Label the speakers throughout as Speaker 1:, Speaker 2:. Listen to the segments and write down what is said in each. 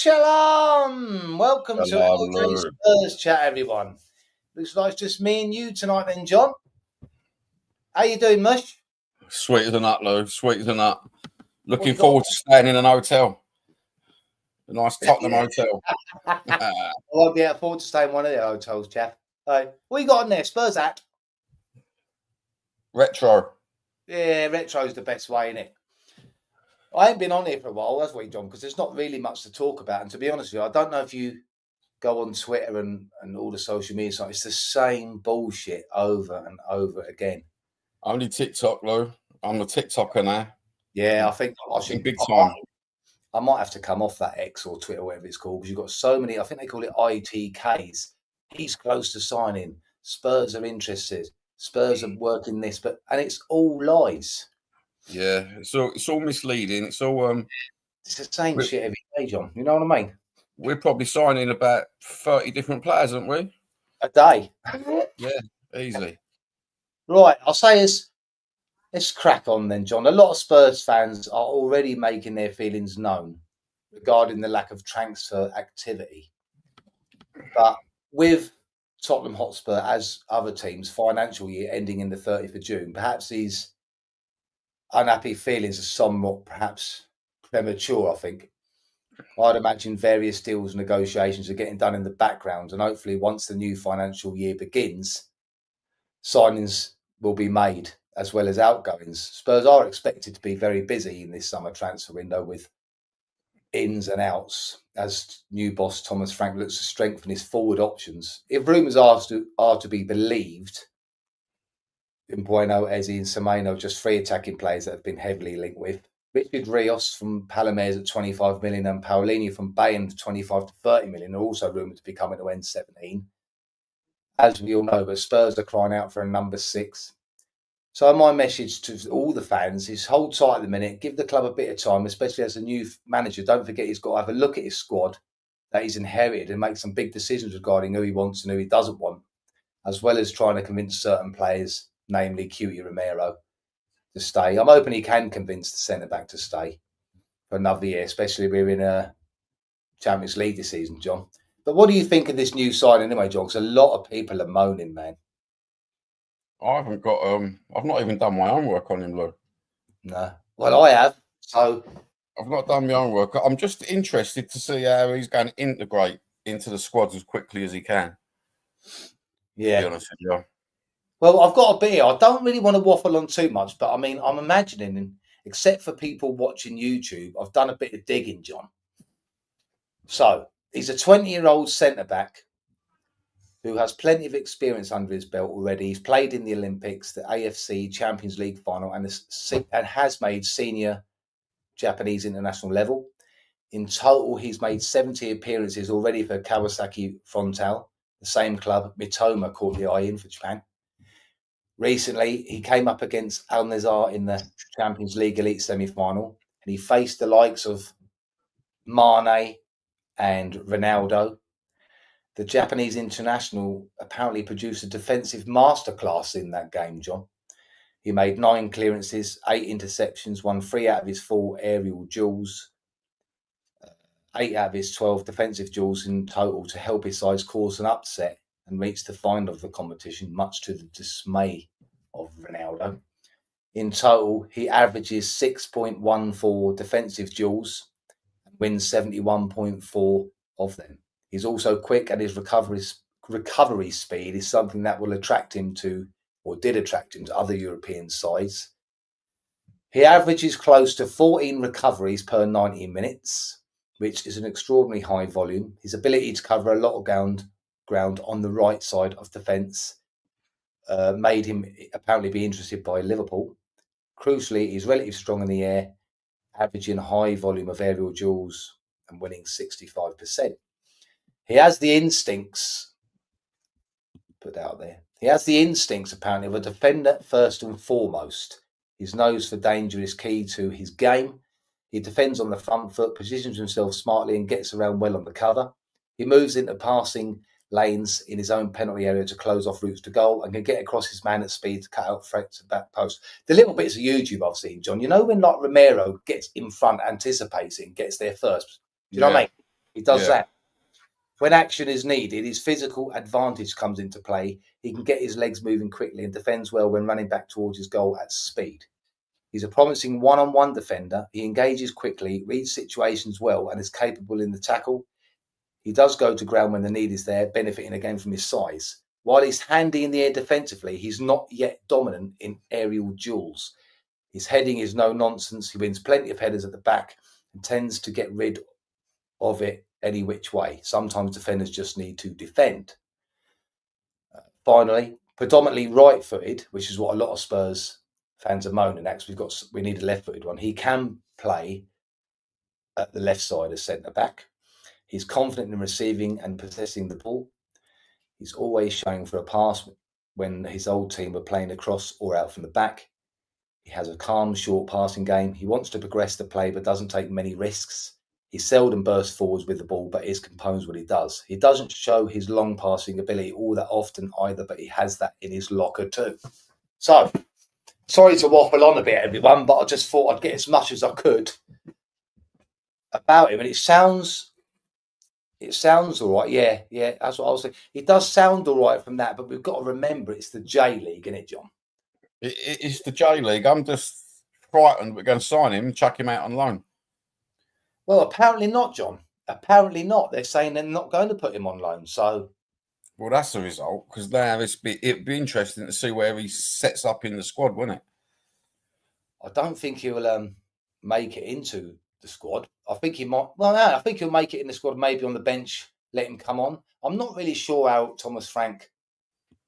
Speaker 1: Shalom! Welcome to
Speaker 2: Hello,
Speaker 1: another Spurs chat, everyone. Looks like it's just me and you tonight then, John. How you doing, Mush?
Speaker 2: Sweet as a nut, Lou. Sweet as a nut. Looking
Speaker 1: you got?
Speaker 2: forward to staying in an hotel. A nice Tottenham hotel.
Speaker 1: I won't be able to afford to stay in one of the hotels, chap. What you got on there? Spurs hat?
Speaker 2: Retro.
Speaker 1: Yeah, retro's the best way, innit? I ain't been on here for a while, have we, John? Because there's not really much to talk about. And to be honest with you, I don't know if you go on Twitter and all the social media sites. It's the same bullshit over and over again.
Speaker 2: Only TikTok, Lou. I'm a TikToker now.
Speaker 1: Yeah, I think I should.
Speaker 2: Big time.
Speaker 1: I might have to come off that X or Twitter, whatever it's called, because you've got so many. I think they call it ITKs. He's close to signing. Spurs are interested. Spurs are working this, and it's all lies.
Speaker 2: Yeah, it's all misleading. It's all
Speaker 1: It's the same shit every day, John. You know what I mean?
Speaker 2: We're probably signing about 30 different players, aren't we?
Speaker 1: A day.
Speaker 2: Yeah, easy.
Speaker 1: Right, I'll say let's crack on then, John. A lot of Spurs fans are already making their feelings known regarding the lack of transfer activity. But with Tottenham Hotspur, as other teams' financial year ending in the 30th of June, perhaps these unhappy feelings are somewhat perhaps premature, I think. I'd imagine various deals and negotiations are getting done in the background, and hopefully once the new financial year begins, signings will be made as well as outgoings. Spurs are expected to be very busy in this summer transfer window with ins and outs as new boss Thomas Frank looks to strengthen his forward options. If rumours are to be believed, Bueno, Eze and Semenyo, just three attacking players that have been heavily linked with. Richard Rios from Palomares at 25 million and Paulinho from Bayern for 25 to 30 million are also rumoured to be coming to N17. As we all know, but Spurs are crying out for a number 6. So my message to all the fans is hold tight at the minute, give the club a bit of time, especially as a new manager. Don't forget he's got to have a look at his squad that he's inherited and make some big decisions regarding who he wants and who he doesn't want, as well as trying to convince certain players, namely Cutie Romero, to stay. I'm hoping he can convince the centre-back to stay for another year, especially we're in a Champions League this season, John. But what do you think of this new sign anyway, John? Because a lot of people are moaning, man.
Speaker 2: I haven't got I've not even done my homework on him, Lou.
Speaker 1: No. Well, I have. So
Speaker 2: I've not done my homework. I'm just interested to see how he's going to integrate into the squad as quickly as he can.
Speaker 1: Yeah.
Speaker 2: To be honest with you.
Speaker 1: Well, I've got a bit here. I don't really want to waffle on too much, but I mean, I'm imagining, except for people watching YouTube, I've done a bit of digging, John. So he's a 20-year-old centre-back who has plenty of experience under his belt already. He's played in the Olympics, the AFC Champions League final, and has made senior Japanese international level. In total, he's made 70 appearances already for Kawasaki Frontale, the same club Mitoma caught the eye in for Japan. Recently, he came up against Al Nassr in the Champions League Elite semi-final, and he faced the likes of Mane and Ronaldo. The Japanese international apparently produced a defensive masterclass in that game, John. He made 9 clearances, 8 interceptions, won 3 out of his 4 aerial duels, 8 out of his 12 defensive duels in total to help his side cause an upset and reach the final of the competition, much to the dismay of Ronaldo. In total, he averages 6.14 defensive duels and wins 71.4 of them. He's also quick, and his recovery speed is something that will attract him to, or did attract him to, other European sides. He averages close to 14 recoveries per 90 minutes, which is an extraordinarily high volume. His ability to cover a lot of ground on the right side of defence made him apparently be interested by Liverpool. Crucially, he's relatively strong in the air, averaging a high volume of aerial duels and winning 65%. He has the instincts, put out there. He has the instincts, apparently, of a defender first and foremost. His nose for danger is key to his game. He defends on the front foot, positions himself smartly, and gets around well on the cover. He moves into passing lanes in his own penalty area to close off routes to goal and can get across his man at speed to cut out threats at back post. The little bits of YouTube I've seen, John, you know when like Romero gets in front, anticipates it and gets there first? Do you know what I mean? He does
Speaker 2: Yeah.
Speaker 1: that. When action is needed, his physical advantage comes into play. He can get his legs moving quickly and defends well when running back towards his goal at speed. He's a promising one-on-one defender. He engages quickly, reads situations well, and is capable in the tackle. He does go to ground when the need is there, benefiting again from his size. While he's handy in the air defensively, he's not yet dominant in aerial duels. His heading is no nonsense. He wins plenty of headers at the back and tends to get rid of it any which way. Sometimes defenders just need to defend. Finally, predominantly right-footed, which is what a lot of Spurs fans are moaning at, because we need a left-footed one. He can play at the left side as centre-back. He's confident in receiving and possessing the ball. He's always showing for a pass when his old team are playing across or out from the back. He has a calm, short passing game. He wants to progress the play but doesn't take many risks. He seldom bursts forwards with the ball, but is composed when he does. He doesn't show his long passing ability all that often either, but he has that in his locker too. So, sorry to waffle on a bit, everyone, but I just thought I'd get as much as I could about him. And it sounds all right. Yeah, that's what I was saying. It does sound all right from that, but we've got to remember it's the J League, isn't it, John?
Speaker 2: It's the J League. I'm just frightened we're going to sign him and chuck him out on loan.
Speaker 1: Well, apparently not, John. Apparently not. They're saying they're not going to put him on loan. So,
Speaker 2: well, that's the result, because now it'd be interesting to see where he sets up in the squad, wouldn't it?
Speaker 1: I don't think he'll make it into the squad. I think he might. Well, no, I think he'll make it in the squad, maybe on the bench, let him come on. I'm not really sure how Thomas Frank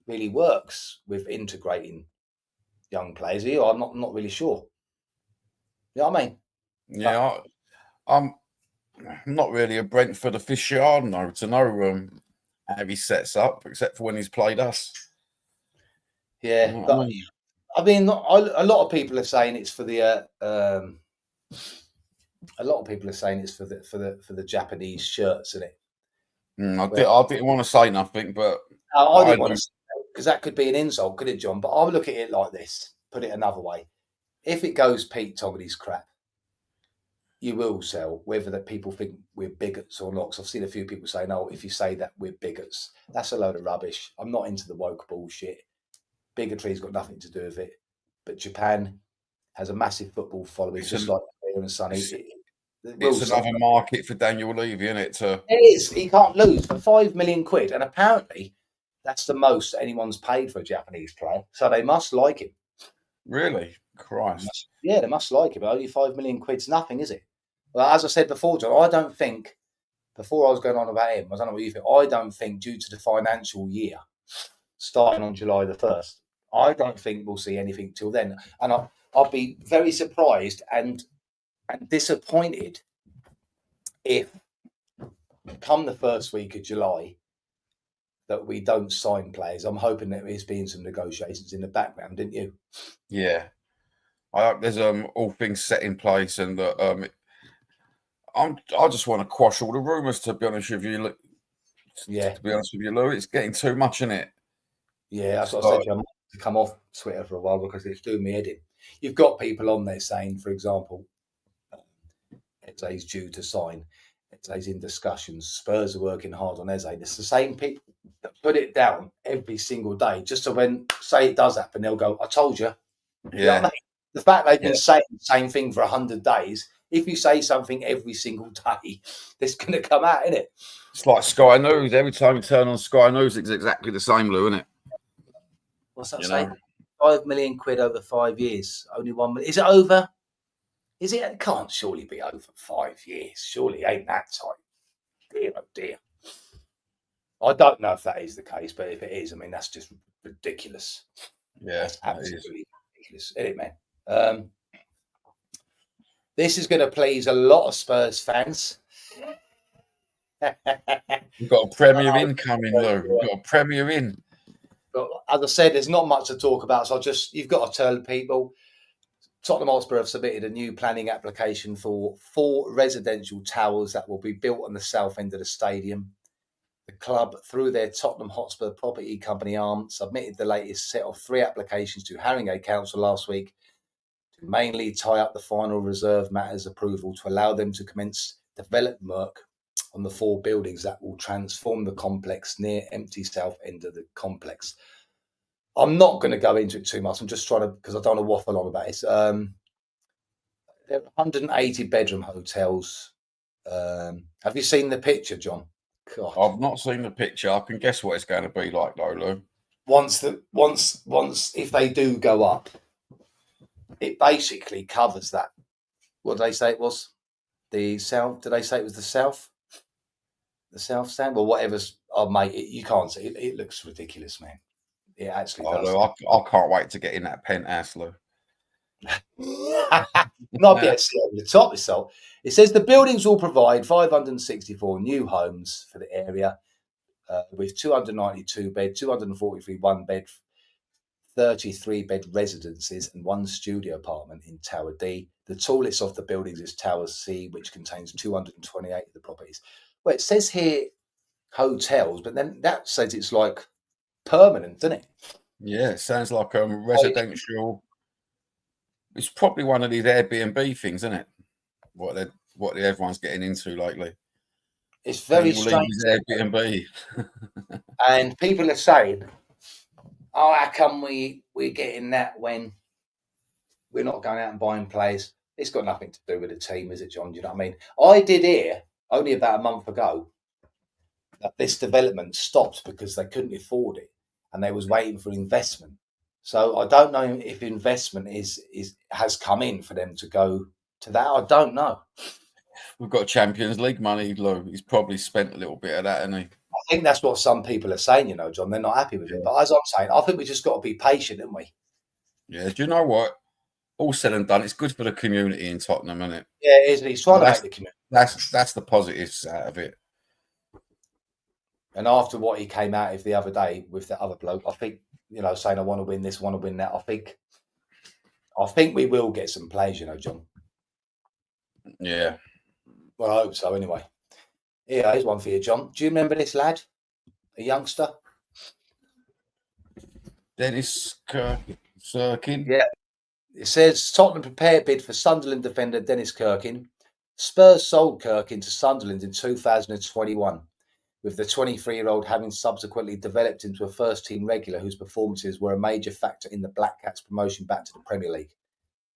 Speaker 1: really works with integrating young players here. I'm not really sure. You know what I mean?
Speaker 2: Yeah, I'm not really a Brentford aficionado to know how he sets up, except for when he's played us.
Speaker 1: Yeah,
Speaker 2: You know
Speaker 1: but
Speaker 2: what I mean?
Speaker 1: I mean, a lot of people are saying it's for the. A lot of people are saying it's for the Japanese shirts, isn't it?
Speaker 2: I didn't want to say nothing, but
Speaker 1: I didn't
Speaker 2: do.
Speaker 1: want to say that, because that could be an insult, could it, John? But I'll look at it like this. Put it another way: if it goes Pete Toggety's crap, you will sell, whether that people think we're bigots or not. Because I've seen a few people say, "No, if you say that we're bigots, that's a load of rubbish." I'm not into the woke bullshit. Bigotry's got nothing to do with it. But Japan has a massive football following, just like here and Sunny.
Speaker 2: It's another market for Daniel Levy, isn't it?
Speaker 1: It is. He can't lose for £5 million, and apparently that's the most anyone's paid for a Japanese player. So they must like him.
Speaker 2: Really, Christ.
Speaker 1: Yeah, they must like him. But only £5 million's nothing, is it? Well, as I said before, John, I don't think. Before I was going on about him, I don't know what you think. I don't think, due to the financial year starting on July the 1st, I don't think we'll see anything till then. And I'll be very surprised and disappointed if, come the first week of July, that we don't sign players. I'm hoping that there's been some negotiations in the background, didn't you?
Speaker 2: Yeah. I hope there's all things set in place, and that I just want to quash all the rumours, to be honest with you.
Speaker 1: Yeah.
Speaker 2: To be honest with you, Lou, it's getting too much in it.
Speaker 1: Yeah, that's what I said to you. I'm to come off Twitter for a while because it's doing me head in. You've got people on there saying, for example, Eze's due to sign. Eze's in discussions. Spurs are working hard on Eze. It's the same people that put it down every single day, just so when, say it does happen, they'll go, "I told you."
Speaker 2: Yeah.
Speaker 1: You know what I mean? The fact they've been saying the same thing for 100 days, if you say something every single day, it's going to come out, isn't it?
Speaker 2: It's like Sky News. Every time you turn on Sky News, it's exactly the same, Lou, isn't it?
Speaker 1: What's that say? £5 million over 5 years. Only 1 million. Is it over? Is it? It can't surely be over 5 years. Surely it ain't that tight. Dear, oh dear. I don't know if that is the case, but if it is, I mean, that's just ridiculous.
Speaker 2: Yeah,
Speaker 1: that's absolutely ridiculous, isn't it, man? This is going to please a lot of Spurs fans.
Speaker 2: We've got a Premier incoming, Lou. We've got a Premier in.
Speaker 1: But as I said, there's not much to talk about, so you've got to tell people. Tottenham Hotspur have submitted a new planning application for 4 residential towers that will be built on the south end of the stadium. The club, through their Tottenham Hotspur Property Company arm, submitted the latest set of 3 applications to Haringey Council last week to mainly tie up the final reserve matters approval to allow them to commence development work on the 4 buildings that will transform the complex near empty south end of the complex. I'm not going to go into it too much. I'm just trying to, because I don't want to waffle on about it. There are 180 bedroom hotels. Have you seen the picture, John? God.
Speaker 2: I've not seen the picture. I can guess what it's going to be like, though, Lou.
Speaker 1: Once if they do go up, it basically covers that. What did they say it was? The south? Did they say it was the south? The south stand? Well, whatever's. Oh, mate, you can't see it. It looks ridiculous, man. It actually does.
Speaker 2: Lou, I can't wait to get in that penthouse, Lou.
Speaker 1: Not be able to see over the top. It says the buildings will provide 564 new homes for the area, with 292 bed, 243 one bed, 33 bed residences, and 1 studio apartment in Tower D. The tallest of the buildings is Tower C, which contains 228 of the properties. Well, it says here hotels, but then that says it's like permanent, doesn't it?
Speaker 2: Yeah, it sounds like residential. It's probably one of these Airbnb things, isn't it? What everyone's getting into lately.
Speaker 1: It's very strange.
Speaker 2: Airbnb.
Speaker 1: And people are saying, "Oh, how come we're getting that when we're not going out and buying players?" It's got nothing to do with the team, is it, John? Do you know what I mean? I did hear only about a month ago that this development stopped because they couldn't afford it and they was waiting for investment. So I don't know if investment has come in for them to go to that. I don't know.
Speaker 2: We've got Champions League money, Lou. He's probably spent a little bit of that, hasn't he?
Speaker 1: I think that's what some people are saying, you know, John. They're not happy with it. But as I'm saying, I think we just got to be patient, haven't we?
Speaker 2: Yeah, do you know what? All said and done, it's good for the community in Tottenham, isn't it?
Speaker 1: Yeah, it is. He's trying to make the community.
Speaker 2: That's the positives out of it.
Speaker 1: And after what he came out of the other day with the other bloke, I think, you know, saying I want to win this, want to win that. I think we will get some players, you know, John.
Speaker 2: Yeah.
Speaker 1: Well, I hope so. Anyway, here's one for you, John. Do you remember this lad, a youngster?
Speaker 2: Dennis Kirkin.
Speaker 1: Yeah. It says Tottenham prepare bid for Sunderland defender Dennis Kirkin. Spurs sold Kirkin to Sunderland in 2021, with the 23-year-old having subsequently developed into a first-team regular whose performances were a major factor in the Black Cats' promotion back to the Premier League.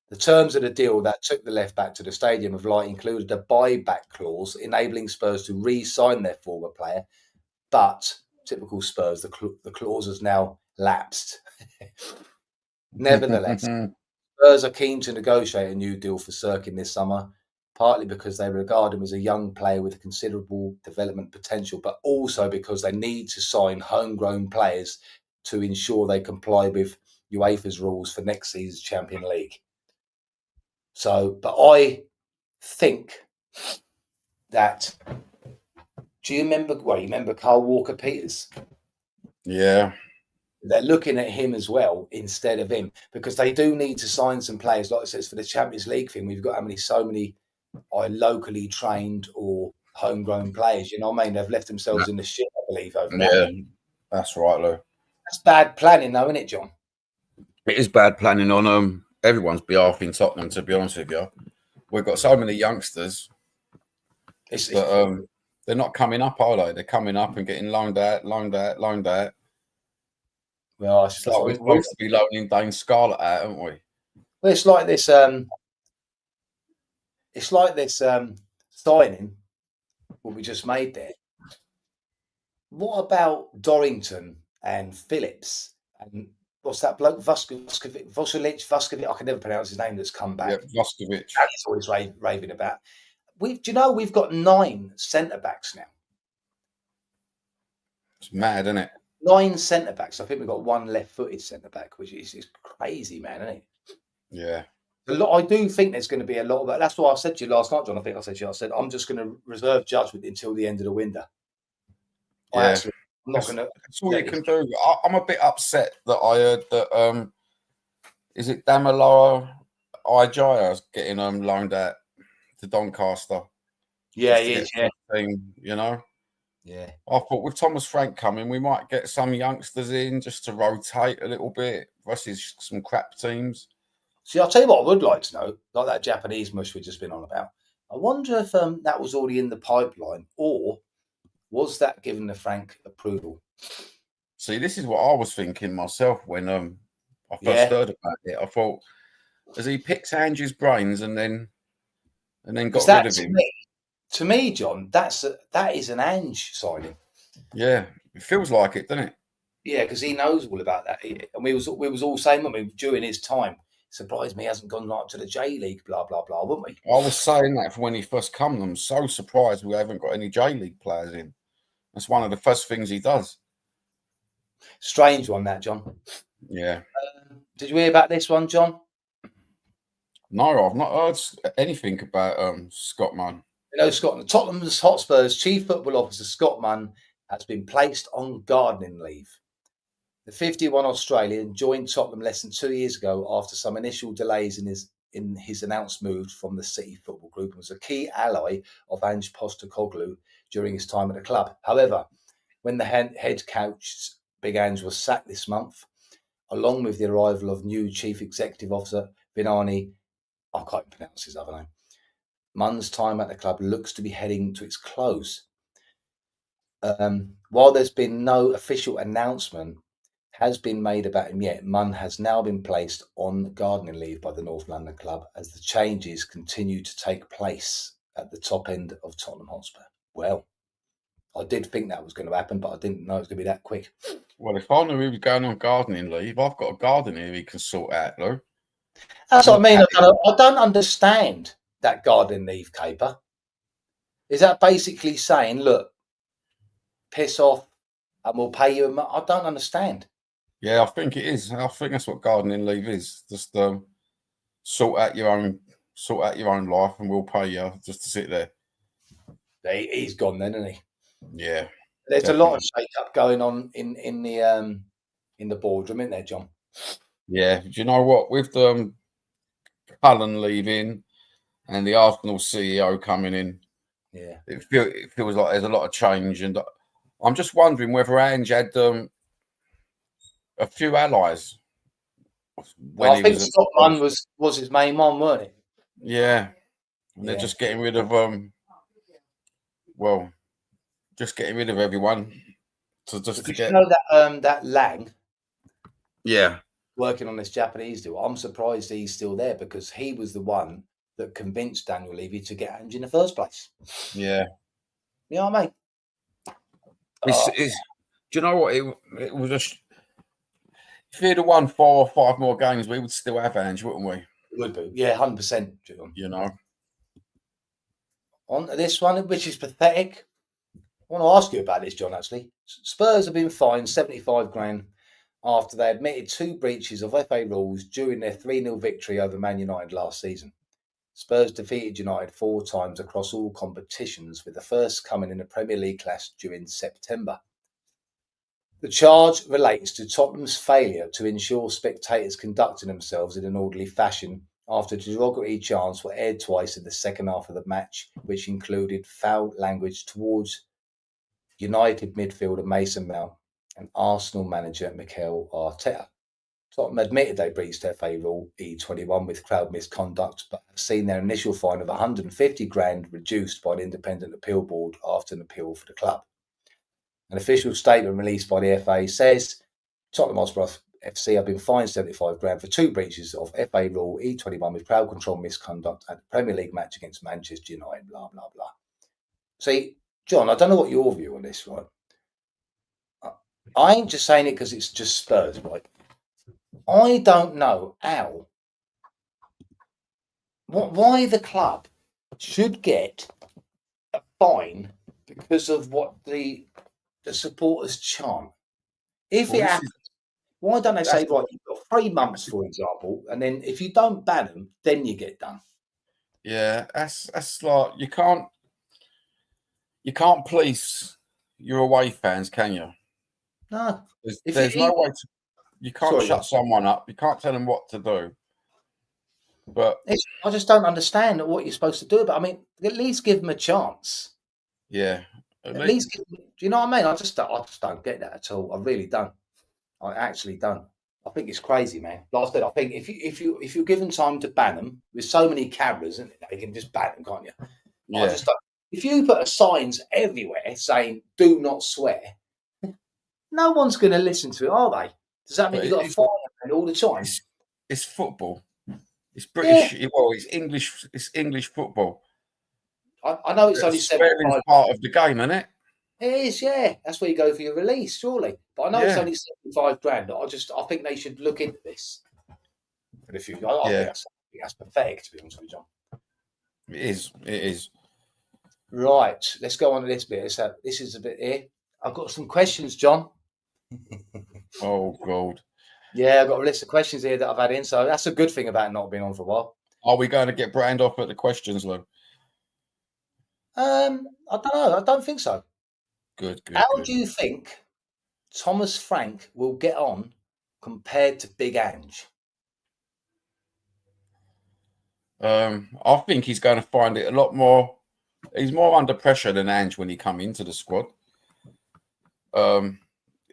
Speaker 1: The terms of the deal that took the left-back to the Stadium of Light included a buyback clause enabling Spurs to re-sign their former player, but, typical Spurs, the clause has now lapsed. Nevertheless, Spurs are keen to negotiate a new deal for Sirkin this summer, partly because they regard him as a young player with considerable development potential, but also because they need to sign homegrown players to ensure they comply with UEFA's rules for next season's Champions League. So, but I think that, do you remember, you remember Carl Walker-Peters?
Speaker 2: Yeah.
Speaker 1: They're looking at him as well instead of him, because they do need to sign some players. Like I said, for the Champions League thing, we've got so many locally trained or homegrown players. You know what I mean? They've left themselves in the shit, I believe, over that.
Speaker 2: Yeah, that's right, Lou.
Speaker 1: That's bad planning, though, isn't it, John?
Speaker 2: It is bad planning on everyone's behalf in Tottenham, to be honest with you. We've got so many youngsters that they're not coming up, are they? They're coming up and getting loaned out. Well, it's like we're supposed to be loaning Dane Scarlett out, aren't we?
Speaker 1: Well, it's like this. Signing what we just made there. What about Dorrington and Phillips and what's that bloke? Vuskovic. I can never pronounce his name. That's come back.
Speaker 2: Yeah, Vuskovic.
Speaker 1: He's always raving about. Do you know we've got 9 centre backs now?
Speaker 2: It's mad, isn't it?
Speaker 1: 9 centre backs. I think we've got 1 left-footed centre back, which is crazy, man, isn't it?
Speaker 2: Yeah.
Speaker 1: I do think there's going to be a lot of that. That's what I said to you last night, John. I said I'm just going to reserve judgment until the end of the window.
Speaker 2: Yeah.
Speaker 1: I'm not going to.
Speaker 2: That's all you can do. I'm a bit upset that I heard that. Is it Damaloa Ijaya getting loaned out to Doncaster?
Speaker 1: Yeah, he is. Yeah.
Speaker 2: Team, you know.
Speaker 1: Yeah.
Speaker 2: I thought with Thomas Frank coming, we might get some youngsters in just to rotate a little bit versus some crap teams.
Speaker 1: See, I'll tell you what I would like to know, like that Japanese mush we've just been on about. I wonder if that was already in the pipeline, or was that given the frank approval?
Speaker 2: See, this is what I was thinking myself when I first
Speaker 1: Yeah,
Speaker 2: heard about it. I thought, has he picked Andrew's brains and then
Speaker 1: because
Speaker 2: got rid
Speaker 1: that
Speaker 2: of him?
Speaker 1: to me, John, that is an Ange signing.
Speaker 2: Yeah, it feels like it, doesn't it?
Speaker 1: Yeah, because he knows all about that. And we was all saying, I mean, during his time, surprised me he hasn't gone right to the J League, blah blah blah, wouldn't we?
Speaker 2: I was saying that for when he first come. I'm so surprised we haven't got any J League players in. That's one of the first things he does.
Speaker 1: Strange one, that John.
Speaker 2: Yeah.
Speaker 1: Did you hear about this one, John?
Speaker 2: No, I've not heard anything about Scott Munn.
Speaker 1: You know, Scotland, Tottenham's Hotspur's chief football officer, Scott Munn, has been placed on gardening leave. The 51 Australian joined Tottenham less than 2 years ago after some initial delays in his announced move from the City Football Group and was a key ally of Ange Postecoglou during his time at the club. However, when the head coach Big Ange was sacked this month, along with the arrival of new chief executive officer Vinani, I can't pronounce his other name, Munn's time at the club looks to be heading to its close. While there's been no official announcement has been made about him yet, Munn has now been placed on gardening leave by the North London club as the changes continue to take place at the top end of Tottenham Hotspur. Well, I did think that was going to happen, but I didn't know it was going to be that quick.
Speaker 2: Well, if I knew he was going on gardening leave, I've got a garden here he can sort out, though.
Speaker 1: That's what I mean. I don't understand that gardening leave caper. Is that basically saying, look, piss off and we'll pay you? I don't understand.
Speaker 2: Yeah, I think it is. I think that's what gardening leave is. Just sort out your own life, and we'll pay you just to sit there.
Speaker 1: He's gone then, isn't he?
Speaker 2: Yeah,
Speaker 1: There's
Speaker 2: definitely.
Speaker 1: a lot of shake-up going on in the boardroom, isn't there, John?
Speaker 2: Yeah. Do you know what? With Cullen leaving and the Arsenal CEO coming in,
Speaker 1: Yeah.
Speaker 2: it feels like there's a lot of change, and I'm just wondering whether Ange had a few allies when
Speaker 1: Well, I
Speaker 2: he
Speaker 1: think
Speaker 2: was at
Speaker 1: Scott Munn
Speaker 2: Spurs.
Speaker 1: was his main one, weren't it?
Speaker 2: Yeah, and they're
Speaker 1: Yeah.
Speaker 2: just getting rid of well, just getting rid of everyone to
Speaker 1: Because
Speaker 2: get.
Speaker 1: you know that Lang
Speaker 2: Yeah,
Speaker 1: working on this Japanese deal, I'm surprised he's still there because he was the one that convinced Daniel Levy to get Ange in the first place.
Speaker 2: yeah.
Speaker 1: You know what I mean?
Speaker 2: It's do you know what it was? If he'd have won 4 or 5 more games, we would still have Ange, wouldn't we?
Speaker 1: Would be, yeah, 100%. John.
Speaker 2: You know.
Speaker 1: On this one, which is pathetic. I want to ask you about this, John. Actually, Spurs have been fined 75 grand after they admitted 2 breaches of FA rules during their 3-0 victory over Man United last season. Spurs defeated United 4 times across all competitions, with the first coming in the Premier League clash during September. The charge relates to Tottenham's failure to ensure spectators conducted themselves in an orderly fashion after derogatory chants were aired twice in the second half of the match, which included foul language towards United midfielder Mason Mount and Arsenal manager Mikel Arteta. Tottenham admitted they breached FA Rule E21 with crowd misconduct, but have seen their initial fine of 150 grand reduced by an independent appeal board after an appeal for the club. An official statement released by the FA says Tottenham Hotspur FC have been fined 75 grand for 2 breaches of FA Rule E21 with crowd control misconduct at the Premier League match against Manchester United, blah, blah, blah. See, John, I don't know what your view on this, right? I ain't just saying it because it's just Spurs, right? I don't know how, why the club should get a fine because of what the supporters chant. If
Speaker 2: Well,
Speaker 1: it
Speaker 2: this
Speaker 1: happens,
Speaker 2: is
Speaker 1: why don't they
Speaker 2: that's
Speaker 1: say, right, you've got 3 months, for example, and then if you don't ban them, then you get done.
Speaker 2: yeah. That's like you can't police your away fans, can you?
Speaker 1: No.
Speaker 2: There's no way to. You can't
Speaker 1: Sorry,
Speaker 2: shut someone up. You can't tell them what to do. But
Speaker 1: I just don't understand what you're supposed to do. But I mean, at least give them a chance.
Speaker 2: yeah,
Speaker 1: At least, do you know what I mean? I just don't get that at all. I really don't. I actually don't. I think it's crazy, man. Like I said, I think if you're given time to ban them, with so many cameras, isn't it? You can just ban them, can't you? I
Speaker 2: Yeah.
Speaker 1: just don't. If you put signs everywhere saying "Do not swear," no one's going to listen to it, are they? Does that mean
Speaker 2: But
Speaker 1: you've got to fight them all the time?
Speaker 2: it's football. It's
Speaker 1: Yeah,
Speaker 2: British. Well, it's English. It's English football.
Speaker 1: I know it's only
Speaker 2: Swearing's
Speaker 1: 75.
Speaker 2: part of the game, isn't it?
Speaker 1: It is, yeah. That's where you go for your release, surely. But I know it's
Speaker 2: Yeah.
Speaker 1: only 75 grand. I think they should look into this for the future. I
Speaker 2: Yeah.
Speaker 1: think that's pathetic, to be honest with you, John.
Speaker 2: It is. It is.
Speaker 1: Right, let's go on to this bit. This is a bit here. I've got some questions, John.
Speaker 2: Oh God.
Speaker 1: Yeah, I've got a list of questions here that I've had in, so that's a good thing about not being on for a while.
Speaker 2: Are we going to get brand off at the questions, Lou?
Speaker 1: I don't know. I don't think so.
Speaker 2: Good. Good.
Speaker 1: How
Speaker 2: Good.
Speaker 1: do you think Thomas Frank will get on compared to Big Ange?
Speaker 2: I think he's going to find it a lot more. He's more under pressure than Ange when he come into the squad.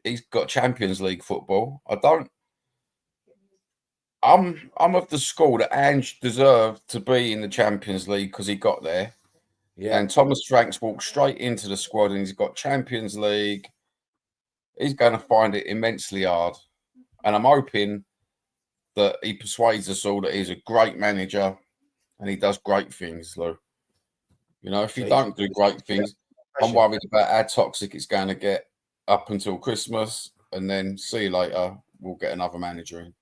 Speaker 2: He's got Champions League football. I'm of the school that Ange deserved to be in the Champions League because he got there.
Speaker 1: Yeah,
Speaker 2: And Thomas Frank's walked straight into the squad and he's got Champions League. He's going to find it immensely hard. And I'm hoping that he persuades us all that he's a great manager and he does great things, Lou. You know, if he don't do great things, I'm worried about how toxic it's going to get up until Christmas, and then see you later, we'll get another manager in.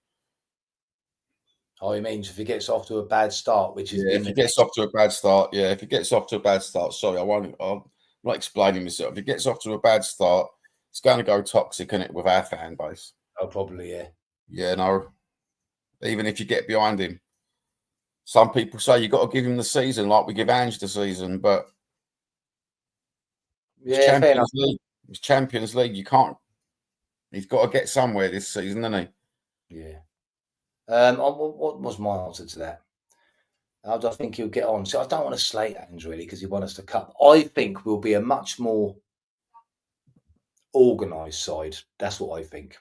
Speaker 1: Oh, he means if he gets off to a bad start, which is
Speaker 2: if he gets off to a bad start, if he gets off to a bad start, sorry, I'm not explaining myself. If he gets off to a bad start, it's going to go toxic, isn't it, with our fan base?
Speaker 1: Oh, probably, yeah.
Speaker 2: Yeah, no. Even if you get behind him, some people say you've got to give him the season like we give Ange the season, but it's Champions League. It's Champions League. You can't. He's got to get somewhere this season, hasn't
Speaker 1: he? Yeah. What was my answer to that? How do I think he'll get on? So I don't want to slate Ange really because he won us the cup. I think we'll be a much more organised side. That's what I think.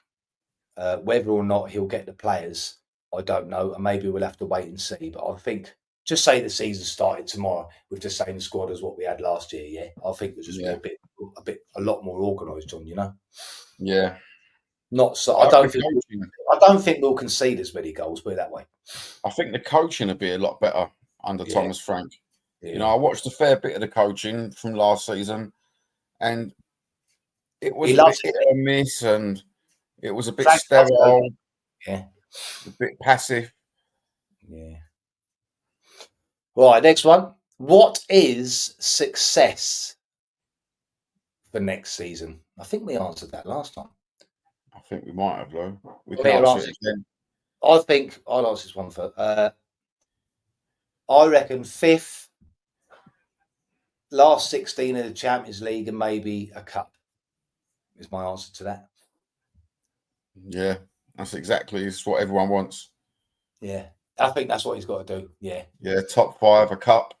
Speaker 1: Whether or not he'll get the players, I don't know, and maybe we'll have to wait and see. But I think, just say the season started tomorrow with the same squad as what we had last year. Yeah, I think it'll just be a lot more organised, John. You know.
Speaker 2: Yeah.
Speaker 1: Not so. I don't think we'll concede as many goals. Put it that way.
Speaker 2: I think the coaching will be a lot better under Thomas Frank. Yeah. You know, I watched a fair bit of the coaching from last season, and it was a bit hit and miss, and it was a bit sterile.
Speaker 1: Yeah.
Speaker 2: A bit passive.
Speaker 1: Yeah. Right, next one. What is success for next season? I think we answered that last time.
Speaker 2: I think we might have, though. We can answer it again.
Speaker 1: I think I'll answer this one first. I reckon 5th, last 16 of the Champions League, and maybe a cup is my answer to that.
Speaker 2: Yeah, that's exactly what everyone wants.
Speaker 1: Yeah, I think that's what he's got to do. Yeah.
Speaker 2: Yeah, top 5, a cup,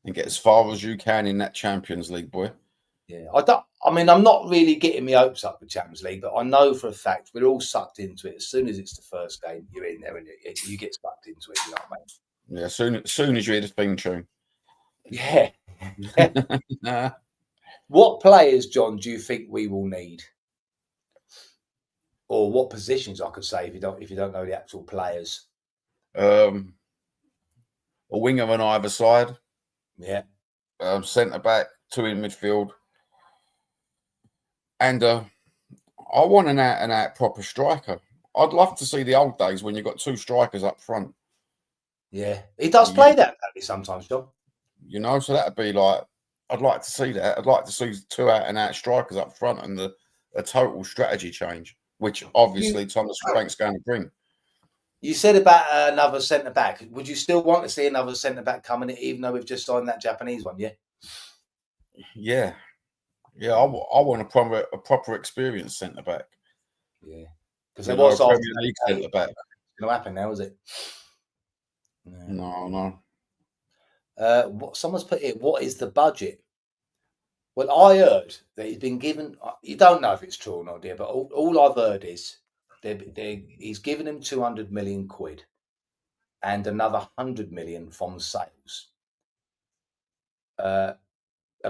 Speaker 2: and get as far as you can in that Champions League, boy.
Speaker 1: Yeah, I'm not really getting my hopes up with Champions League, but I know for a fact we're all sucked into it. As soon as it's the first game, you're in there and you get sucked into it. You know what I mean?
Speaker 2: Yeah, as soon as you hear the theme tune.
Speaker 1: Yeah. What players, John, do you think we will need, or what positions? I could say if you don't know the actual players.
Speaker 2: A winger on either side.
Speaker 1: Yeah.
Speaker 2: Centre back, 2 in midfield. And I want an out proper striker. I'd love to see the old days when you've got 2 strikers up front.
Speaker 1: Yeah, he does play that sometimes, John.
Speaker 2: You know, so that'd be like, I'd like to see that. I'd like to see 2 out strikers up front and a total strategy change, which obviously Thomas Frank's going to bring.
Speaker 1: You said about another centre back. Would you still want to see another centre back coming in, even though we've just signed that Japanese one? Yeah.
Speaker 2: Yeah. Yeah, I want a proper experienced centre back.
Speaker 1: Yeah, because there was
Speaker 2: a Premier League centre back.
Speaker 1: It's going to happen now, is it?
Speaker 2: No.
Speaker 1: Someone's put here. What is the budget? Well, I heard that he's been given. You don't know if it's true or not, dear, but all I've heard is He's given him 200 million quid and another 100 million from sales.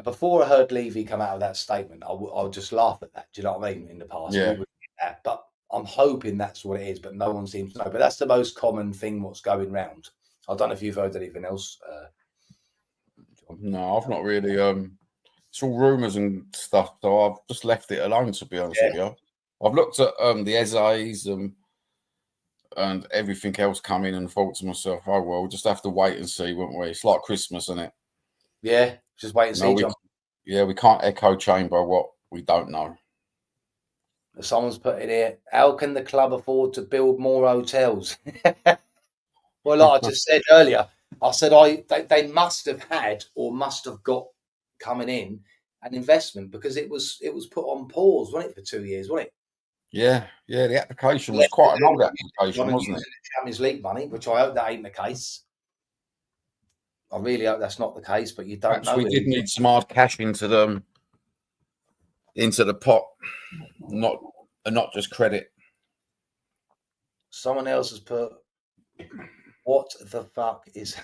Speaker 1: Before I heard Levy come out of that statement, I would just laugh at that. Do you know what I mean? In the past,
Speaker 2: Yeah.
Speaker 1: we would get that, but I'm hoping that's what it is. But no one seems to know. But that's the most common thing what's going round. I don't know if you've heard anything else.
Speaker 2: No, I've not really. It's all rumours and stuff, so I've just left it alone. To be honest with you, I've looked at the essays and everything else coming and thought to myself, oh well, we'll just have to wait and see, won't we? It's like Christmas, isn't it?
Speaker 1: Yeah, just wait and see, John.
Speaker 2: We can't echo chamber what we don't know.
Speaker 1: Someone's put it here. How can the club afford to build more hotels? Well, like I just said earlier, I said they must have had or must have got coming in an investment because it was put on pause, wasn't it, for 2 years, wasn't it?
Speaker 2: Yeah. The application was quite an old application, wasn't it?
Speaker 1: Champions League money, which I hope that ain't the case. I really hope that's not the case, but you don't know.
Speaker 2: We did need some hard cash into the pot, not just credit.
Speaker 1: Someone else has put, what the fuck is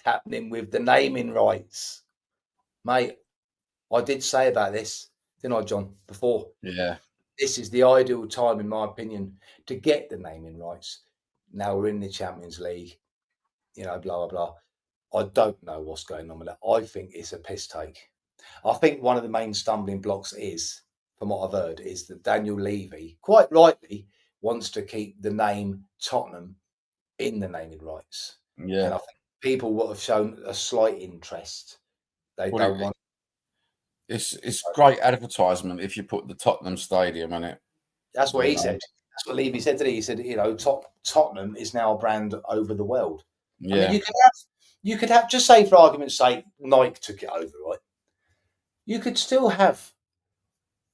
Speaker 1: happening with the naming rights? Mate, I did say about this, didn't I, John, before?
Speaker 2: Yeah.
Speaker 1: This is the ideal time, in my opinion, to get the naming rights. Now we're in the Champions League, blah, blah, blah. I don't know what's going on with that. I think it's a piss take. I think one of the main stumbling blocks is, from what I've heard, is that Daniel Levy, quite rightly, wants to keep the name Tottenham in the naming rights.
Speaker 2: Yeah.
Speaker 1: And I think people would have shown a slight interest. They don't want.
Speaker 2: It's great advertisement if you put the Tottenham Stadium in it.
Speaker 1: That's what he said. That's what Levy said today. He said, Tottenham is now a brand over the world.
Speaker 2: Yeah.
Speaker 1: I mean, you could have, just say for argument's sake, Nike took it over, right? You could still have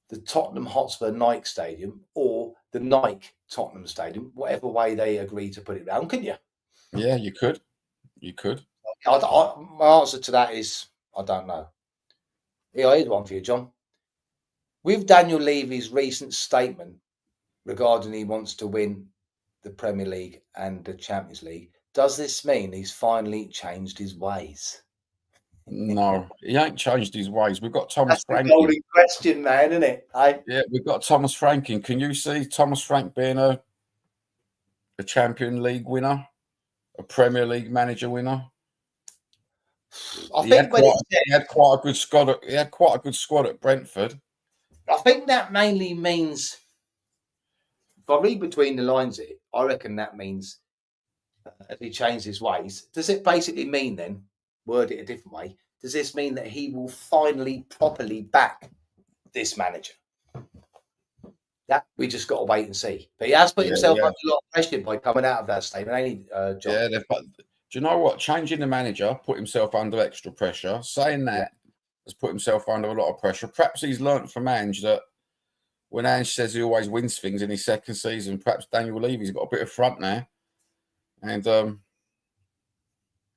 Speaker 1: the Tottenham Hotspur Nike Stadium or the Nike Tottenham Stadium, whatever way they agree to put it round, couldn't you?
Speaker 2: Yeah, you could.
Speaker 1: My answer to that is, I don't know. Here, here's one for you, John. With Daniel Levy's recent statement regarding he wants to win the Premier League and the Champions League, does this mean he's finally changed his ways?
Speaker 2: No, he ain't changed his ways. We've got Thomas Frank.
Speaker 1: That's the golden question, man, isn't it?
Speaker 2: Yeah, we've got Thomas Frank in. Can you see Thomas Frank being a Champions League winner, a Premier League manager winner?
Speaker 1: I think
Speaker 2: he had quite a good squad. He had quite a good squad at Brentford.
Speaker 1: I think that mainly means, if I read between the lines here, I reckon that means if he changed his ways. Does it basically mean then, word it a different way, does this mean that he will finally properly back this manager? That we just got to wait and see. But he has put himself under a lot of pressure by coming out of that statement, ain't he, John?
Speaker 2: Yeah, do you know what? Changing the manager put himself under extra pressure. Saying that has put himself under a lot of pressure. Perhaps he's learnt from Ange that when Ange says he always wins things in his second season, perhaps Daniel Levy's got a bit of front now. And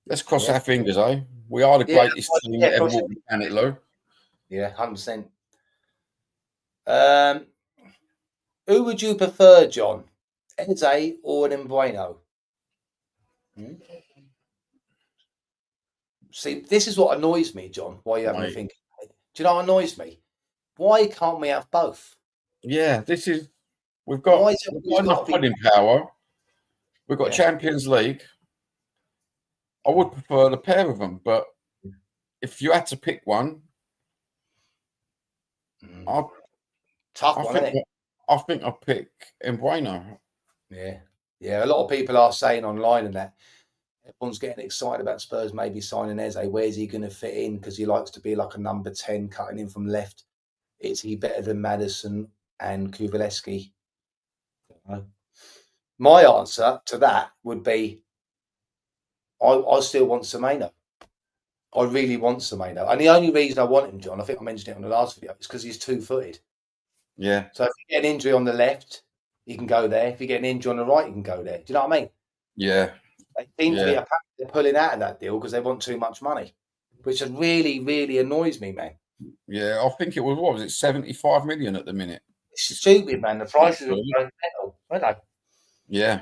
Speaker 2: let's cross our fingers, eh? We are the greatest team that ever walked the planet, Lou.
Speaker 1: Yeah, 100%. Who would you prefer, John? Eze or an Mbeumo? See, this is what annoys me, John. Why you having me thinking? Do you know what annoys me? Why can't we have both?
Speaker 2: Yeah, we've got enough winning power. We've got Champions League. I would prefer the pair of them, but if you had to pick one,
Speaker 1: tough one, isn't it?
Speaker 2: I think I'll pick Mbeumo.
Speaker 1: Yeah. A lot of people are saying online and that everyone's getting excited about Spurs maybe signing Eze. Where's he going to fit in? Because he likes to be like a number 10 cutting in from left. Is he better than Maddison and Kuvalevsky? My answer to that would be I still want Semenyo. I really want Semenyo. And the only reason I want him, John, I think I mentioned it on the last video, is because he's two-footed.
Speaker 2: Yeah.
Speaker 1: So if you get an injury on the left, he can go there. If you get an injury on the right, he can go there. Do you know what I mean?
Speaker 2: Yeah.
Speaker 1: They seem to be they're pulling out of that deal because they want too much money, which really, really annoys me, man.
Speaker 2: Yeah, I think it was, what was it, 75 million at the minute?
Speaker 1: It's stupid, man. The prices are going mental, aren't they?
Speaker 2: Yeah.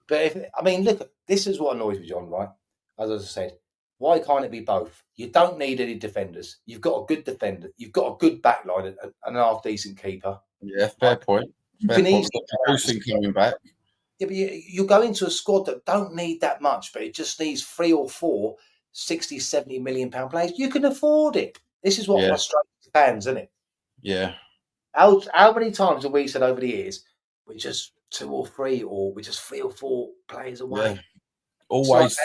Speaker 1: But look, this is what annoys me, John, right? As I said, why can't it be both? You don't need any defenders. You've got a good defender. You've got a good backline and an half-decent keeper.
Speaker 2: Yeah, fair point. Fair point. We've got Hussein coming back.
Speaker 1: Yeah, but you go into a squad that don't need that much, but it just needs 3 or 4 60, 70 million pound players. You can afford it. This is what frustrates fans, isn't it?
Speaker 2: Yeah.
Speaker 1: How many times have we said over the years, we're just 2 or 3, or we're just 3 or 4 players away?
Speaker 2: Yeah. Always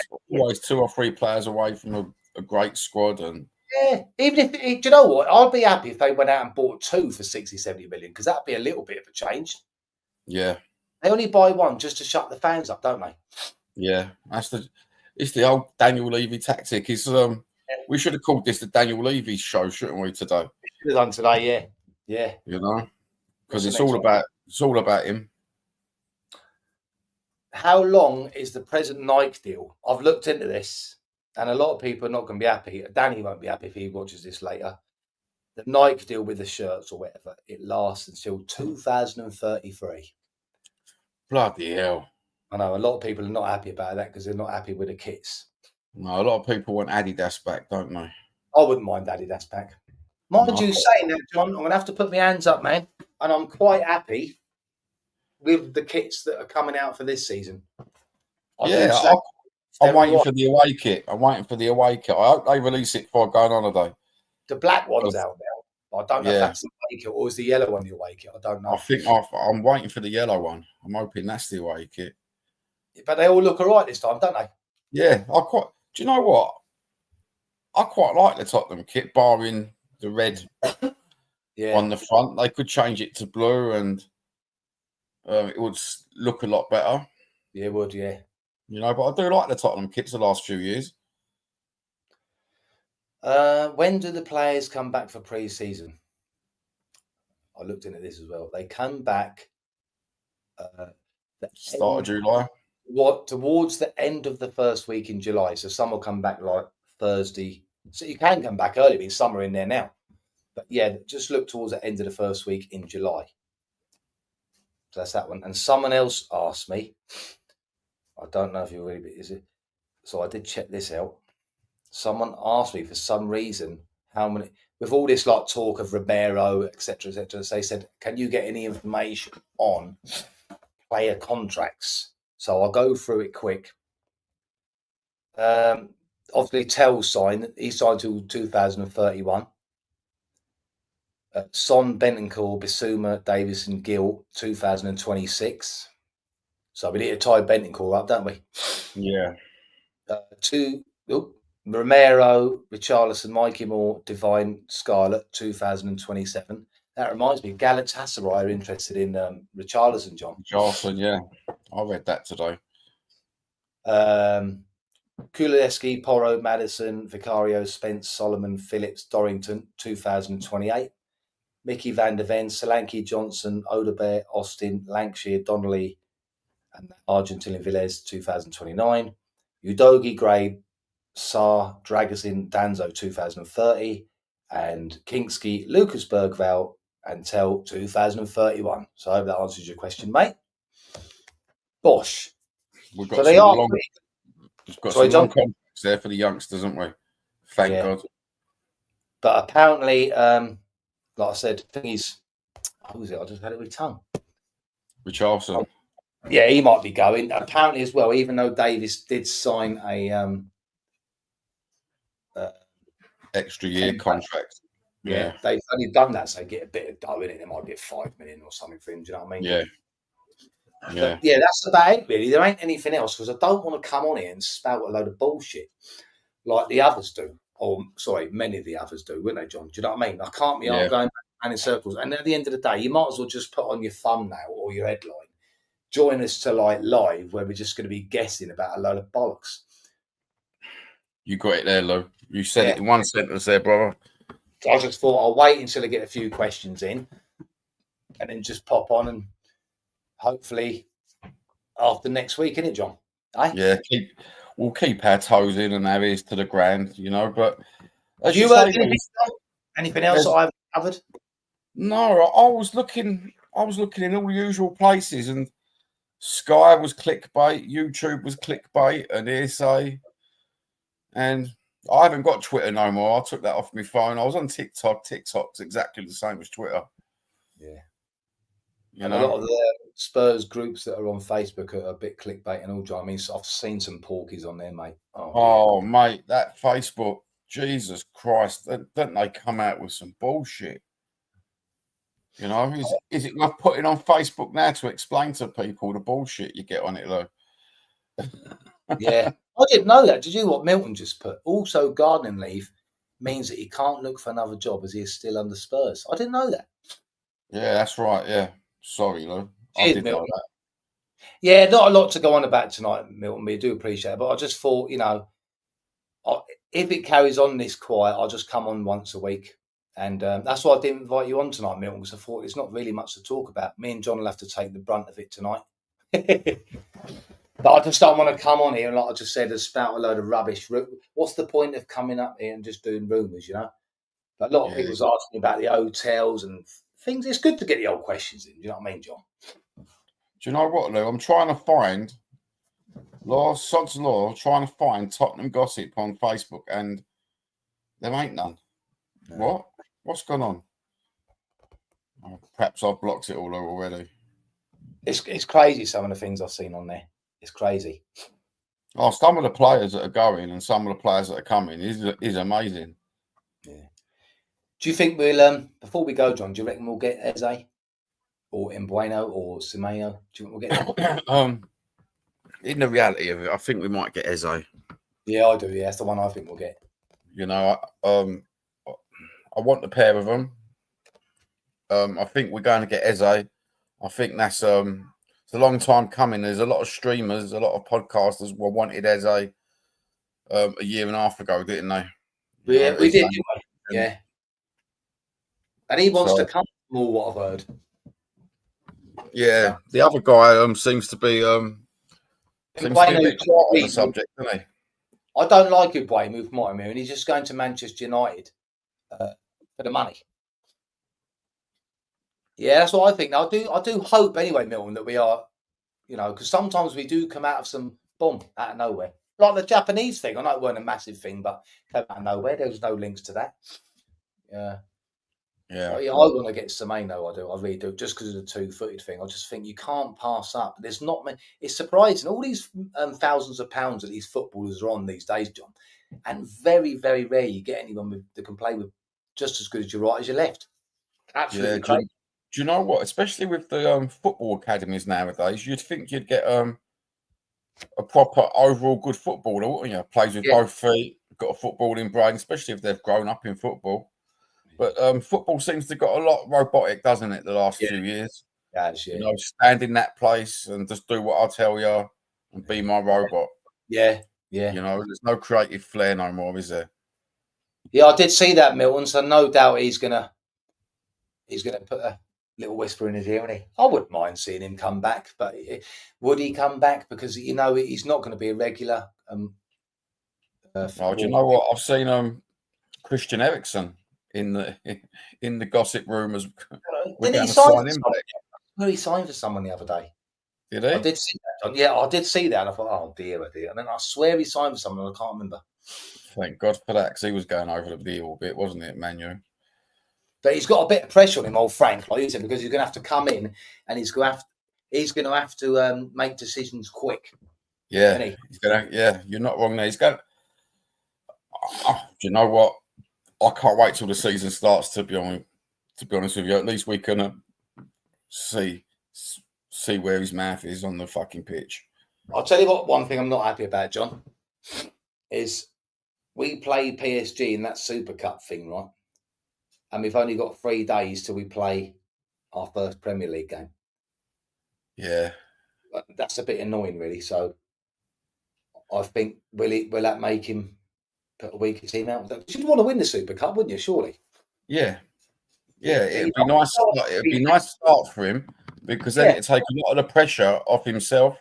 Speaker 2: 2 or 3 players away from a great squad. And
Speaker 1: yeah, even if, do you know what? I'd be happy if they went out and bought 2 for 60, 70 million, because that'd be a little bit of a change.
Speaker 2: Yeah.
Speaker 1: They only buy one just to shut the fans up, don't they?
Speaker 2: Yeah. It's the old Daniel Levy tactic. We should have called this the Daniel Levy show, shouldn't we, today?
Speaker 1: We should have done today, yeah.
Speaker 2: You know? Because it's all about him.
Speaker 1: How long is the present Nike deal? I've looked into this, and a lot of people are not going to be happy. Danny won't be happy if he watches this later. The Nike deal with the shirts or whatever, it lasts until 2033.
Speaker 2: Bloody hell.
Speaker 1: I know a lot of people are not happy about that because they're not happy with the kits.
Speaker 2: No, a lot of people want Adidas back, don't they?
Speaker 1: I wouldn't mind Adidas back. Mind you saying that, John, I'm going to have to put my hands up, man. And I'm quite happy with the kits that are coming out for this season.
Speaker 2: I'm waiting for the away kit. I hope they release it before going on holiday.
Speaker 1: The black one's out now. I don't know if that's the away kit or is the yellow one the away kit. I don't know.
Speaker 2: I think I'm waiting for the yellow one. I'm hoping that's the away kit.
Speaker 1: But they all look all right this time, don't they?
Speaker 2: Yeah, do you know what? I quite like the Tottenham kit, barring the red on the front. They could change it to blue and it would look a lot better.
Speaker 1: Yeah, it would, yeah.
Speaker 2: You know, but I do like the Tottenham kits the last few years.
Speaker 1: When do the players come back for pre-season? I looked into this as well. They come back
Speaker 2: start of July.
Speaker 1: Towards the end of the first week in July. So some will come back like Thursday. So you can come back early, because some are in there now. But yeah, just look towards the end of the first week in July. So that's that one. And someone else asked me, I don't know if you really, is it? So I did check this out. Someone asked me for some reason how many, with all this like talk of Romero, etc., etc. They said, "Can you get any information on player contracts?" So I'll go through it quick. Obviously, Tell's signed. He signed till 2031. Son, Bentancur, Bissouma, Davison, Gill, 2026. So we need to tie Bentancur up, don't we?
Speaker 2: Yeah.
Speaker 1: Romero, Richarlison, Mikey Moore, Divine, Scarlett, 2027. That reminds me, Galatasaray are interested in Richarlison, John.
Speaker 2: Richarlison, yeah. I read that today.
Speaker 1: Kuleski, Porro, Madison, Vicario, Spence, Solomon, Phillips, Dorrington, 2028. Mickey van der Ven, Solanke, Johnson, Odebear, Austin, Lancashire, Donnelly, and Argentinian Villes, 2029. Udogi, Gray, Saar, Dragusin, Danzo, 2030. And Kingsky, Lucas Bergvall, and Tell, 2031. So I hope that answers your question, mate. Bosh.
Speaker 2: We've got some long contracts there for the youngsters, haven't we? Thank God.
Speaker 1: But apparently, like I said, who was it? I just had it with tongue.
Speaker 2: Richarlison.
Speaker 1: Yeah, he might be going. Apparently as well, even though Davis did sign a
Speaker 2: extra year contract.
Speaker 1: Yeah, they've only done that so they get a bit of dough in it. There might be 5 million or something for him. Do you know what I mean?
Speaker 2: Yeah.
Speaker 1: But yeah, that's about it, really. There ain't anything else because I don't want to come on here and spout a load of bullshit like the others do. Or, sorry, many of the others do, wouldn't they, John? Do you know what I mean? I can't be going back and in circles. And at the end of the day, you might as well just put on your thumbnail or your headline. Join us to like live where we're just going to be guessing about a load of bollocks.
Speaker 2: You got it there, Lou. You said it in one sentence there, brother.
Speaker 1: I just thought I'll wait until I get a few questions in and then just pop on and hopefully after next week, innit, John?
Speaker 2: Yeah, we'll keep our toes in and our ears to the ground, you know. But
Speaker 1: have you heard anything else that I've covered?
Speaker 2: No, I was looking I was looking in all the usual places, and Sky was clickbait, YouTube was clickbait, and hearsay. And I haven't got Twitter no more. I took that off my phone. I was on TikTok. TikTok's exactly the same as Twitter.
Speaker 1: Yeah.
Speaker 2: You
Speaker 1: And
Speaker 2: know?
Speaker 1: a lot of the Spurs groups that are on Facebook are a bit clickbait and all. I mean, I've seen some porkies on there, mate.
Speaker 2: Oh mate, that Facebook, Jesus Christ, don't they come out with some bullshit? You know, is it worth putting on Facebook now to explain to people the bullshit you get on it, though?
Speaker 1: Yeah, I didn't know that. Did you? What Milton just put? Also, gardening leave means that he can't look for another job as he is still under Spurs. I didn't know that.
Speaker 2: Yeah, that's right. Yeah, sorry, Lou. I
Speaker 1: Cheers,
Speaker 2: did know
Speaker 1: Milton.
Speaker 2: that.
Speaker 1: Yeah, not a lot to go on about tonight, Milton. We do appreciate it, but I just thought, if it carries on this quiet, I'll just come on once a week. And that's why I didn't invite you on tonight, Milton, because I thought there's not really much to talk about. Me and John will have to take the brunt of it tonight. But I just don't want to come on here and, like I just said, spout a load of rubbish. What's the point of coming up here and just doing rumours, But a lot of people's asking about the hotels and things. It's good to get the old questions in. Do you know what I mean, John?
Speaker 2: Do you know what, Lou? I'm trying to find Sod's Law, trying to find Tottenham gossip on Facebook, and there ain't none. No. What? What's gone on? Oh, perhaps I've blocked it all already.
Speaker 1: It's crazy, some of the things I've seen on there. It's crazy.
Speaker 2: Oh, some of the players that are going and some of the players that are coming is amazing.
Speaker 1: Yeah. Do you think we'll before we go, John? Do you reckon we'll get Eze or Mbueno or Semenyo? Do you think we'll get them?
Speaker 2: In the reality of it, I think we might get Eze.
Speaker 1: Yeah, I do. Yeah, that's the one I think we'll get.
Speaker 2: I want the pair of them. I think we're going to get Eze. I think that's it's a long time coming. There's a lot of streamers, a lot of podcasters wanted Eze a year and a half ago, didn't they?
Speaker 1: Yeah, we did. Yeah, and he wants to come more. What I've heard.
Speaker 2: Yeah, the other guy seems to be a bit quiet on the subject, doesn't he?
Speaker 1: I don't like Mbuemo with my and he's just going to Manchester United for the money. Yeah, that's what I think. I do hope anyway, Milton, that we are, because sometimes we do come out of some bomb out of nowhere, like the Japanese thing. I know it weren't a massive thing, but came out of nowhere. There was no links to that. Yeah.
Speaker 2: Yeah,
Speaker 1: I want to get Semenyo. I do. I really do. Just because of the two-footed thing, I just think you can't pass up. There's not many. It's surprising all these thousands of pounds that these footballers are on these days, John, and very, very rare you get anyone that can play with just as good as your right as your left. Absolutely crazy.
Speaker 2: Do you know what? Especially with the football academies nowadays, you'd think you'd get a proper overall good footballer, wouldn't you? Plays with both feet, got a footballing brain, especially if they've grown up in football. But football seems to have got a lot robotic, doesn't it, the last few years?
Speaker 1: Yeah.
Speaker 2: Stand in that place and just do what I tell you and be my robot.
Speaker 1: Yeah.
Speaker 2: There's no creative flair no more, is there?
Speaker 1: Yeah, I did see that, Milton. So no doubt he's gonna put a little whisper in his ear, and I wouldn't mind seeing him come back. But would he come back? Because he's not going to be a regular.
Speaker 2: Do you know what? I've seen Christian Eriksen in the gossip rumours.
Speaker 1: Didn't he sign him back? Well, he signed for someone the other day.
Speaker 2: Did he?
Speaker 1: I did see that. Yeah, I did see that. And I thought, oh dear. And then I swear he signed for someone. I can't remember.
Speaker 2: Thank God for that, because he was going over the deal a bit, wasn't it, Manu?
Speaker 1: But he's got a bit of pressure on him, old Frank, like you said, because he's going to have to come in and he's going to have to make decisions quick.
Speaker 2: Yeah, you're not wrong there. He's going. Do you know what? I can't wait till the season starts. To be honest with you, at least we can see where his mouth is on the fucking pitch.
Speaker 1: I'll tell you what. One thing I'm not happy about, John, is we played PSG in that Super Cup thing, right? And we've only got 3 days till we play our first Premier League game.
Speaker 2: Yeah,
Speaker 1: that's a bit annoying, really. So I think will that make him put a weaker team out? You'd want to win the Super Cup, wouldn't you? Surely.
Speaker 2: Yeah. It'd be nice. It'd be a nice start for him, because then it'd take a lot of the pressure off himself.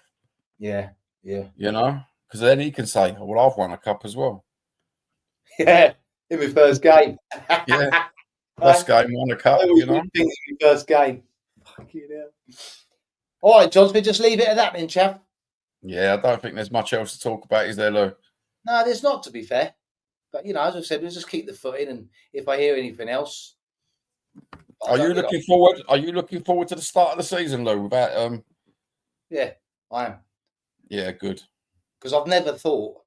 Speaker 1: Yeah.
Speaker 2: Because then he can say, "Well, I've won a cup as well."
Speaker 1: Yeah, in my first game.
Speaker 2: Yeah. First game, won a cup,
Speaker 1: Things in my first game. Fucking hell. All right, John, we just leave it at that then, chav.
Speaker 2: Yeah, I don't think there's much else to talk about, is there, Lou?
Speaker 1: No, there's not, to be fair. But, as I said, we'll just keep the foot in, and if I hear anything else...
Speaker 2: Are you looking forward? Are you looking forward to the start of the season, Lou? Without
Speaker 1: Yeah, I am.
Speaker 2: Yeah, good.
Speaker 1: Because I've never thought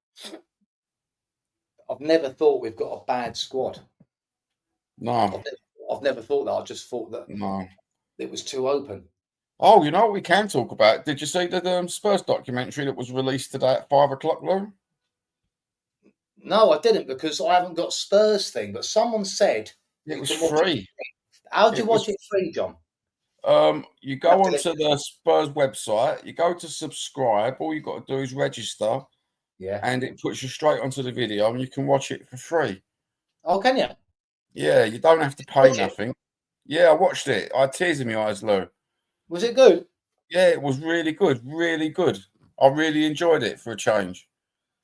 Speaker 1: we've got a bad squad.
Speaker 2: No.
Speaker 1: I've never thought that. I just thought that it was too open.
Speaker 2: Oh, you know what we can talk about? Did you see the Spurs documentary that was released today at 5 o'clock, Lou?
Speaker 1: No, I didn't, because I haven't got Spurs thing. But someone said
Speaker 2: it was free.
Speaker 1: How do you watch it free, John?
Speaker 2: You go onto the Spurs website. You go to subscribe. All you got to do is register.
Speaker 1: Yeah,
Speaker 2: and it puts you straight onto the video, and you can watch it for free.
Speaker 1: Oh, can you?
Speaker 2: Yeah, you don't have to pay nothing. Yeah, I watched it. I had tears in my eyes, Lou.
Speaker 1: Was it good?
Speaker 2: Yeah, it was really good. Really good. I really enjoyed it for a change.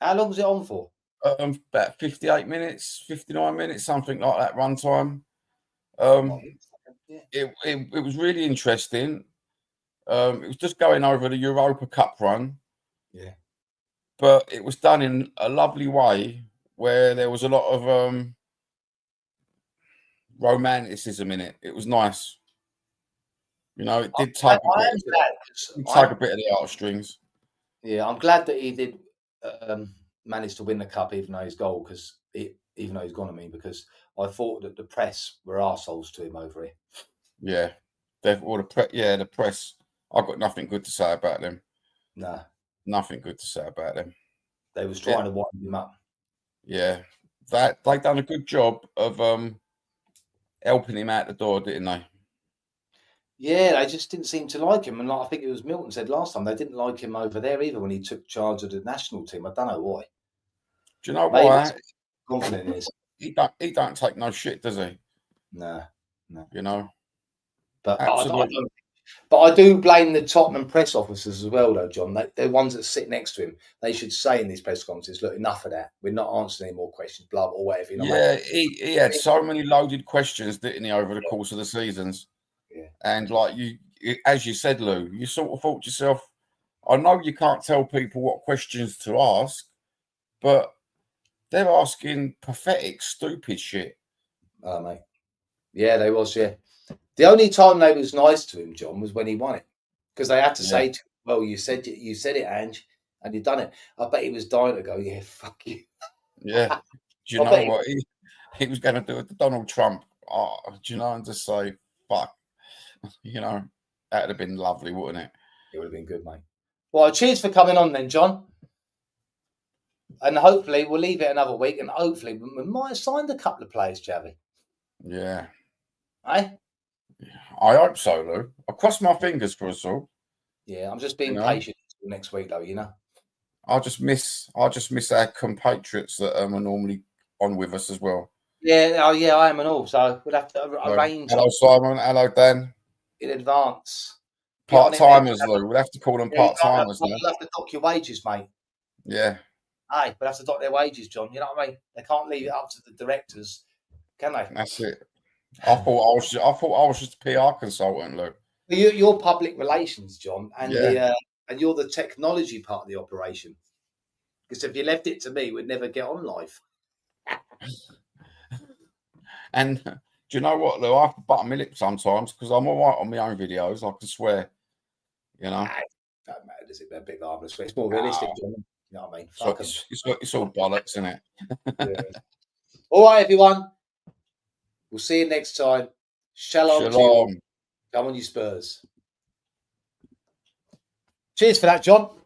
Speaker 1: How long was it on for?
Speaker 2: About 58 minutes, 59 minutes, something like that runtime. It was really interesting. It was just going over the Europa Cup run.
Speaker 1: Yeah.
Speaker 2: But it was done in a lovely way where there was a lot of romanticism in it. It was nice. It did tug a bit of the heartstrings.
Speaker 1: Yeah, I'm glad that he did manage to win the cup, even though he's gone, because I thought that the press were arseholes to him over it.
Speaker 2: Yeah, the press. I've got nothing good to say about them.
Speaker 1: No,
Speaker 2: nothing good to say about them.
Speaker 1: They was trying to wind him up.
Speaker 2: Yeah, they done a good job of helping him out the door, didn't they?
Speaker 1: Yeah, they just didn't seem to like him, and I think it was Milton said last time they didn't like him over there either when he took charge of the national team. I don't know why.
Speaker 2: Do you know why?
Speaker 1: Confident is
Speaker 2: he don't take no shit, does he?
Speaker 1: No.
Speaker 2: But absolutely.
Speaker 1: But I do blame the Tottenham press officers as well, though, John. They're ones that sit next to him. They should say in these press conferences, "Look, enough of that. We're not answering any more questions, blah, or whatever."
Speaker 2: He had so many loaded questions, didn't he, over the course of the seasons?
Speaker 1: Yeah.
Speaker 2: And as you said, Lou, you sort of thought to yourself, I know you can't tell people what questions to ask, but they're asking pathetic, stupid shit.
Speaker 1: Oh, mate. Yeah, they was, yeah. The only time they was nice to him, John, was when he won it. Because they had to say to him, well, you said it, Ange, and you've done it. I bet he was dying to go, yeah, fuck you.
Speaker 2: Yeah. Do you know what? He was going to do it to Donald Trump. Oh, do you know, and just say, fuck. That would have been lovely, wouldn't it?
Speaker 1: It would have been good, mate. Well, cheers for coming on then, John. And hopefully we'll leave it another week, and hopefully we might have signed a couple of players, Javi.
Speaker 2: Yeah.
Speaker 1: Eh?
Speaker 2: I hope so, Lou. I cross my fingers for us all.
Speaker 1: Yeah, I'm just being patient until next week, though.
Speaker 2: I just miss our compatriots that are normally on with us as well.
Speaker 1: Yeah, I am and all. So we'll have to arrange.
Speaker 2: Hello, Simon. Hello, Dan.
Speaker 1: In advance.
Speaker 2: Part-timers, Lou. We'll have to call them part-timers now.
Speaker 1: We'll have to dock your wages, mate.
Speaker 2: Yeah.
Speaker 1: Aye, we'll have to dock their wages, John. You know what I mean? They can't leave it up to the directors, can they?
Speaker 2: That's it. I thought I was just a PR consultant, Lou.
Speaker 1: You're public relations, John, and and you're the technology part of the operation. Because if you left it to me, we'd never get on live.
Speaker 2: And do you know what, Lou? I have to butter my lip sometimes because I'm all right on my own videos. I can swear,
Speaker 1: Don't matter, does it? A bit harmless. It's more realistic, John. You know what I mean?
Speaker 2: It's all bollocks, isn't it?
Speaker 1: Yeah. All right, everyone. We'll see you next time. Shalom. Come on, you Spurs. Cheers for that, John.